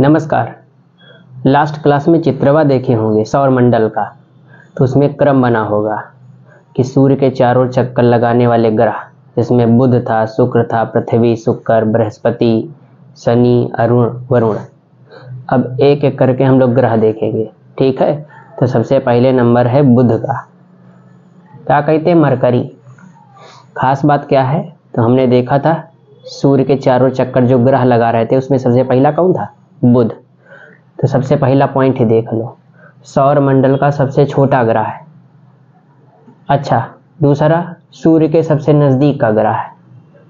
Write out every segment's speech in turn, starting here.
नमस्कार। Last class में चित्रवा देखे होंगे सौरमंडल का, तो उसमें क्रम बना होगा कि सूर्य के चारों चक्कर लगाने वाले ग्रह, जिसमें बुध था, शुक्र था, पृथ्वी, शुक्र, बृहस्पति, शनि, अरुण, वरुण। अब एक एक करके हम लोग ग्रह देखेंगे, ठीक है। तो सबसे पहले नंबर है बुध का, क्या कहते हैं, मरकरी। खास बात क्या है, तो हमने देखा था सूर्य के चारों चक्कर जो ग्रह लगा रहे थे उसमें सबसे पहला कौन था, बुध। तो सबसे पहला पॉइंट ही देख लो, सौरमंडल का सबसे छोटा ग्रह है। अच्छा, दूसरा सूर्य के सबसे नजदीक का ग्रह है।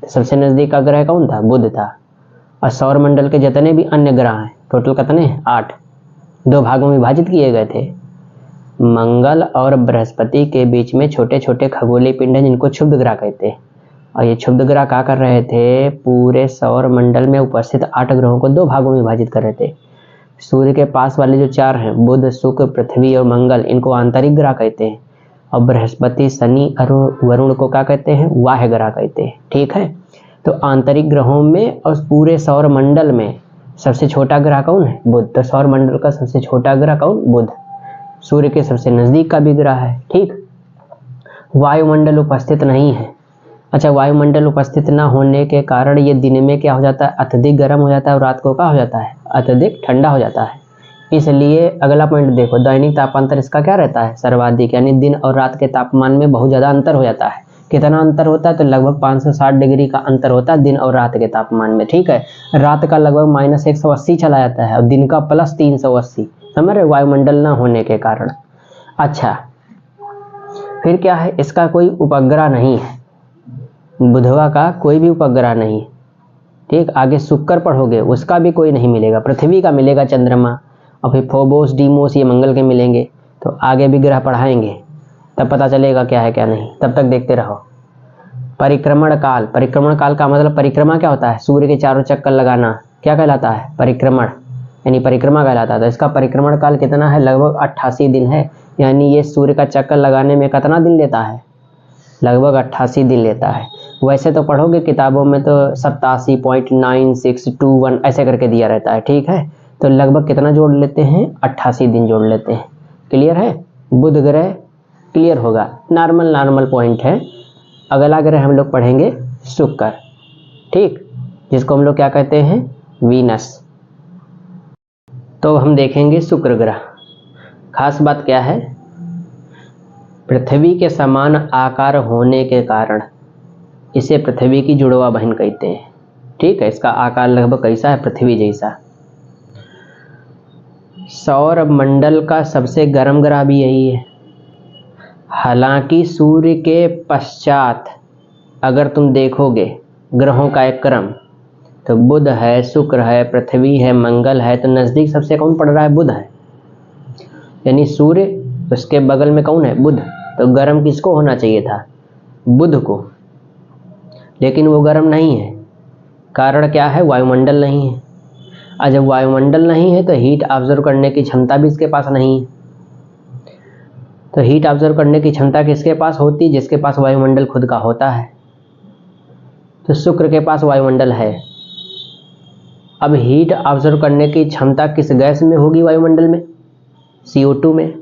तो सबसे नजदीक का ग्रह कौन था, बुध था। और सौरमंडल के जितने भी अन्य ग्रह हैं, टोटल कितने हैं, 8, 2 भागों में विभाजित किए गए थे। मंगल और बृहस्पति के बीच में छोटे छोटे खगोलीय पिंड हैं जिनको क्षुब्ध ग्रह कहते हैं। और ये क्षुब्ध ग्रह क्या कर रहे थे, पूरे सौरमंडल में उपस्थित 8 ग्रहों को 2 भागों में विभाजित कर रहे थे। सूर्य के पास वाले जो 4 हैं, बुध, शुक्र, पृथ्वी और मंगल, इनको आंतरिक ग्रह कहते हैं। और बृहस्पति, शनि, अरुण, वरुण को क्या कहते हैं, बाह्य ग्रह कहते हैं, ठीक है। तो आंतरिक ग्रहों में और पूरे सौरमंडल में सबसे छोटा ग्रह कौन है, बुध। तो सौरमंडल का सबसे छोटा ग्रह कौन, बुध। सूर्य के सबसे नजदीक का भी ग्रह है, ठीक। वायुमंडल उपस्थित नहीं है। अच्छा, वायुमंडल उपस्थित न होने के कारण ये दिन में क्या हो जाता है, अत्यधिक गर्म हो जाता है, और रात को क्या हो जाता है, अत्यधिक ठंडा हो जाता है। इसलिए अगला पॉइंट देखो, दैनिक तापांतर इसका क्या रहता है, सर्वाधिक, यानी दिन और रात के तापमान में बहुत ज़्यादा अंतर हो जाता है। कितना अंतर होता है, तो लगभग 560 डिग्री का अंतर होता है दिन और रात के तापमान में, ठीक है। रात का लगभग -180 चला जाता है और दिन का +380, समझ रहे, वायुमंडल न होने के कारण। अच्छा, फिर क्या है, इसका कोई उपग्रह नहीं है, बुधवा का कोई भी उपग्रह नहीं, ठीक। आगे शुक्र पढ़ोगे उसका भी कोई नहीं मिलेगा, पृथ्वी का मिलेगा, चंद्रमा, और फिर फोबोस, डीमोस, ये मंगल के मिलेंगे। तो आगे भी ग्रह पढ़ाएंगे, तब पता चलेगा क्या है क्या नहीं, तब तक देखते रहो। परिक्रमण काल, परिक्रमण काल का मतलब परिक्रमा क्या होता है, सूर्य के चारों चक्कर लगाना, क्या कहलाता है, परिक्रमण, यानी परिक्रमा कहलाता है। तो इसका परिक्रमण काल कितना है, लगभग 88 दिन है। यानी ये सूर्य का चक्कर लगाने में कितना दिन लेता है, लगभग 88 दिन लेता है। वैसे तो पढ़ोगे किताबों में तो 87.9621 ऐसे करके दिया रहता है, ठीक है। तो लगभग कितना जोड़ लेते हैं, 88 दिन जोड़ लेते हैं। क्लियर है, बुध ग्रह क्लियर होगा, नॉर्मल पॉइंट है। अगला ग्रह हम लोग पढ़ेंगे शुक्र, ठीक, जिसको हम लोग क्या कहते हैं, वीनस। तो हम देखेंगे शुक्र ग्रह। खास बात क्या है, पृथ्वी के समान आकार होने के कारण इसे पृथ्वी की जुड़वा बहन कहते हैं, ठीक है। इसका आकार लगभग कैसा है, पृथ्वी जैसा। सौरमंडल का सबसे गर्म ग्रह भी यही है। हालांकि सूर्य के पश्चात अगर तुम देखोगे ग्रहों का एक क्रम, तो बुध है, शुक्र है, पृथ्वी है, मंगल है, तो नजदीक सबसे कौन पड़ रहा है, बुध है। यानी सूर्य, उसके बगल में कौन है, बुध। तो गर्म किसको होना चाहिए था, बुध को, लेकिन वो गर्म नहीं है। कारण क्या है, वायुमंडल नहीं है। और जब वायुमंडल नहीं है तो हीट ऑब्जर्व करने की क्षमता भी इसके पास नहीं है। तो हीट ऑब्जर्व करने की क्षमता किसके पास होती है, जिसके पास वायुमंडल खुद का होता है। तो शुक्र के पास वायुमंडल है। अब हीट ऑब्जर्व करने की क्षमता किस गैस में होगी, वायुमंडल में, CO2 में।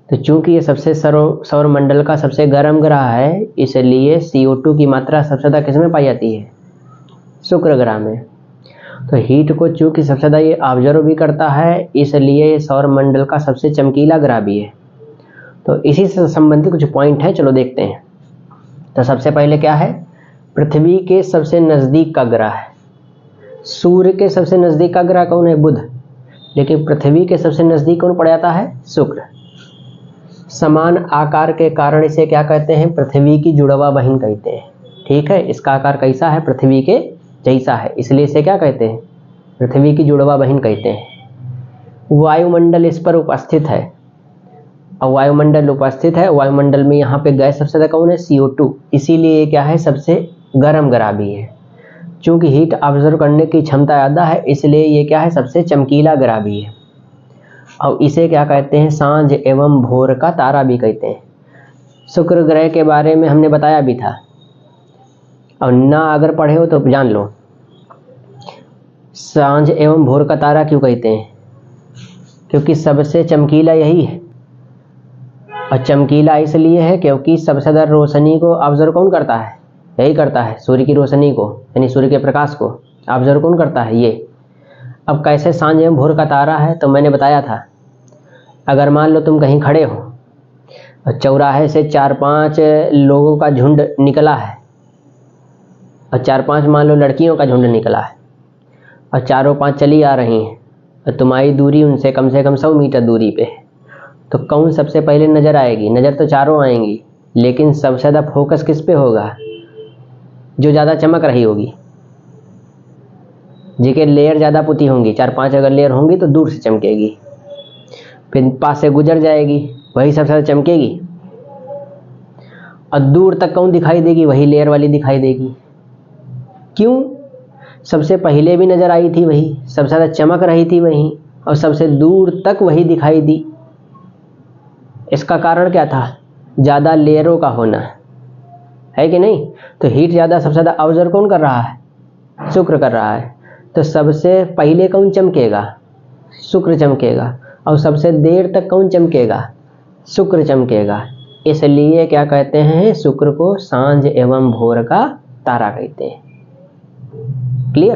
तो चूंकि ये सबसे सौरमंडल का सबसे गर्म ग्रह है, इसलिए CO2 की मात्रा सबसे ज़्यादा किस में पाई जाती है, शुक्र ग्रह में। तो हीट को चूंकि सबसे ज़्यादा ये ऑब्जर्व भी करता है, इसलिए ये सौरमंडल का सबसे चमकीला ग्रह भी है। तो इसी से संबंधित कुछ पॉइंट है, चलो देखते हैं। तो सबसे पहले क्या है, पृथ्वी के सबसे नज़दीक का ग्रह है। सूर्य के सबसे नज़दीक का ग्रह कौन है, बुध, लेकिन पृथ्वी के सबसे नज़दीक कौन पड़ जाता है, शुक्र। समान आकार के कारण इसे क्या कहते हैं, पृथ्वी की जुड़वा बहन कहते हैं, ठीक है। इसका आकार कैसा है, पृथ्वी के जैसा है, इसलिए इसे क्या कहते हैं, पृथ्वी की जुड़वा बहन कहते हैं। वायुमंडल इस पर उपस्थित है, और वायुमंडल उपस्थित है, वायुमंडल में यहाँ पे गैस सबसे ज़्यादा कौन है, CO2, इसीलिए ये क्या है, सबसे गर्म ग्रह भी है। चूँकि हीट ऑब्जर्व करने की क्षमता ज़्यादा है, इसलिए ये क्या है, सबसे चमकीला ग्रह भी है। और इसे क्या कहते हैं, सांझ एवं भोर का तारा भी कहते हैं। शुक्र ग्रह के बारे में हमने बताया भी था, और ना अगर पढ़े हो तो जान लो। सांझ एवं भोर का तारा क्यों कहते हैं? क्योंकि सबसे चमकीला यही है, और चमकीला इसलिए है क्योंकि सबसे ज़्यादा रोशनी को ऑब्जर्व कौन करता है? यही करता है, सूर्य की रोशनी को, यानी सूर्य के प्रकाश को ऑब्जर्व कौन करता है? ये। अब कैसे सांझ एवं भोर का तारा है? तो मैंने बताया था, अगर मान लो तुम कहीं खड़े हो और चौराहे से 4-5 लोगों का झुंड निकला है, और 4-5 मान लो लड़कियों का झुंड निकला है, और चारों 5 चली आ रही हैं, और तुम्हारी दूरी उनसे कम से कम 100 मीटर दूरी पे है, तो कौन सबसे पहले नज़र आएगी? नज़र तो चारों आएंगी, लेकिन सबसे ज़्यादा फोकस किस पे होगा? जो ज़्यादा चमक रही होगी, जिसके लेयर ज़्यादा पुती होंगी। 4-5 अगर लेयर होंगी तो दूर से चमकेगी, फिर पास से गुजर जाएगी, वही सबसे ज़्यादा चमकेगी, और दूर तक कौन दिखाई देगी? वही लेयर वाली दिखाई देगी। क्यों? सबसे पहले भी नज़र आई थी वही, सबसे ज़्यादा चमक रही थी वही, और सबसे दूर तक वही दिखाई दी। इसका कारण क्या था? ज़्यादा लेयरों का होना, है कि नहीं? तो हीट ज़्यादा सबसे ज़्यादा ऑब्जर्व कौन कर रहा है? शुक्र कर रहा है। तो सबसे पहले कौन चमकेगा? शुक्र चमकेगा। और सबसे देर तक कौन चमकेगा? शुक्र चमकेगा। इसलिए क्या कहते हैं? शुक्र को सांझ एवं भोर का तारा कहते हैं। क्लियर?